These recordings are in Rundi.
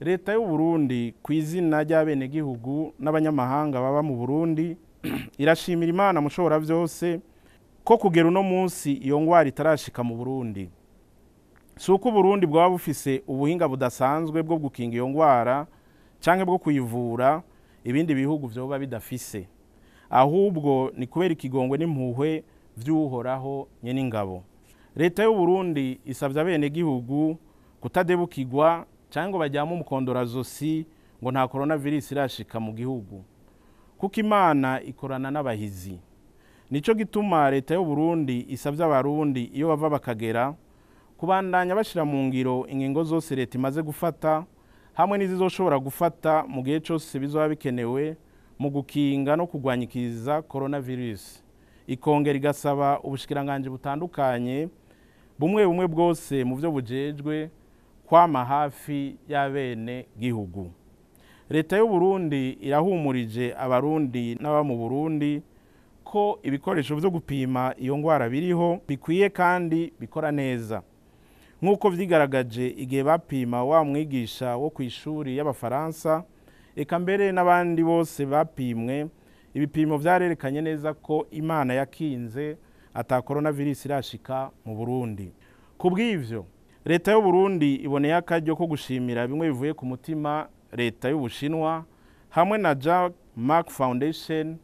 Leta y'u Burundi kw'izina ry'abenegihugu n'abanyamahanga baba mu Burundi irashimira Imana mushobora vyose ko kugera uno munsi iyo ngwara itarashika mu Burundi. Suko Burundi bwaba bufise ubuhinga budasanzwe bwo gukinga iyo ngwara canke bwo kuyivura ibindi bihugu vyoba bidafise. Ahubwo ni kubera ikigongwe n'impuhwe vy'uhoraho nyene ingabo. Leta y'u Burundi isavye abenegihugu kutadebukirwa canke ngo bajyame umukondorazosi ngo nta coronavirus irashika mu gihugu. Kuko Imana ikorana n'abahizi. Nico gituma leta y'u Burundi isavye abarundi iyo bava bakagera kubandanya bashira mu ngiro ingingo zose leta imaze gufata hamwe n'izizoshobora gufata mu gihe cyose bizoba bikenewe mu gukinga no kurwanyikiza coronavirus. Ikongera igasaba ubushikiranganje butandukanye bumwe bwose mu vyo bujejwe kwama hafi y'abene gihugu. Leta y'u Burundi irahumurije abarundi n'aba mu Burundi ko ibikoresho vyo gupima iyo ngwara biriho bikwiye kandi bikora neza. Nk'uko vyigaragaje igihe bapima wa mwigisha wo kw'ishuri y'Abafaransa, eka mbere n'abandi bose bapimwe, ibipimo vyarerekanye neza ko Imana yakinze ata coronavirus irashika mu Burundi. Kubw'ivyo, leta y'u Burundi iboneye akaryo ko gushimira bimwe bivuye ku mutima leta y'Ubushinwa hamwe na Jack Mark Foundation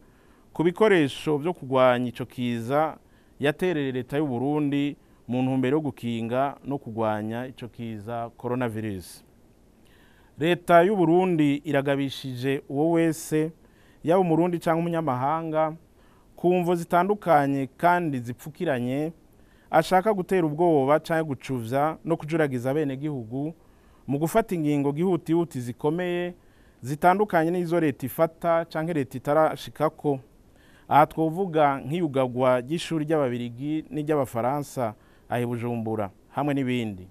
ku bikoresho vyo kurwanya ico kiza yatereye leta y'u Burundi mu ntumbero yo gukinga no kurwanya ico kiza coronavirus. Leta y'u Burundi iragabishije uwo wese yaba umurundi canke umunyamahanga ku mvo zitandukanye kandi zipfukiranye ashaka gutera ubwoba canke gucuvya no kujuragiza abenegihugu mu gufata ingingo gihutihuti zikomeye zitandukanye n'izo leta ifata canke leta itarashikako. Aha twovuga nk'iyugagwa ry'ishuri ry'Ababirigi n'iry'Abafaransa ahe Bujumbura hamwe n'ibindi.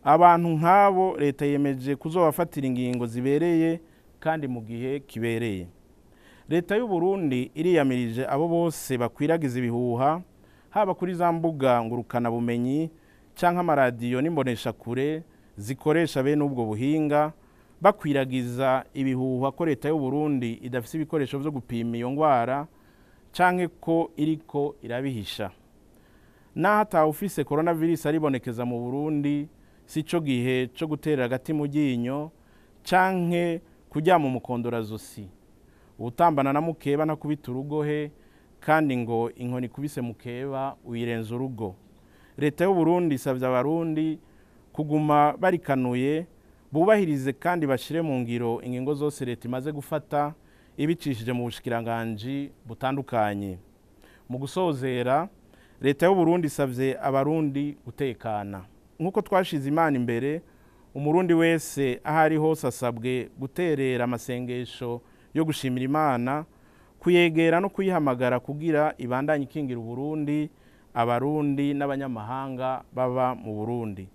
Abantu nk'abo leta yemeje kuzobafatira ingingo zibereye kandi mu gihe kibereye. Leta y'u Burundi iriyamirije abo bose bakwiragiza ibihuha haba kuri za mbuga ngurukana bumenyi canke amaradiyo n'imboneshakure zikoresha bene ubwo buhinga bakwiragiza ibihuha ko leta y'u Burundi idafise ibikoresho vyo gupima iyo ngwara canke ko iriko irabihisha. Naho atawufise coronavirus aribonekeza mu Burundi, sico gihe co gutera agati mu ryinyo canke kuryama umukondorazosi. Utambana na mukeba ntakubita urugohe kandi ngo inkoni kubise mukeba uyirenza urugo. Leta y'u Burundi isavye abarundi kuguma barikanuye bubahirize kandi bashire mu ngiro ingingo zose leta imaze gufata ibicishije mu bushikiranganje butandukanye. Mu gusozera, leta y'u Burundi isavye abarundi gutekana. Nkuko twashize Imana imbere, umurundi wese ahari hose asabwe guterera amasengesho yo gushimira Imana, kuyegera no kuyihamagara kugira ibandanye ikingira Uburundi, abarundi n'abanyamahanga baba mu Burundi.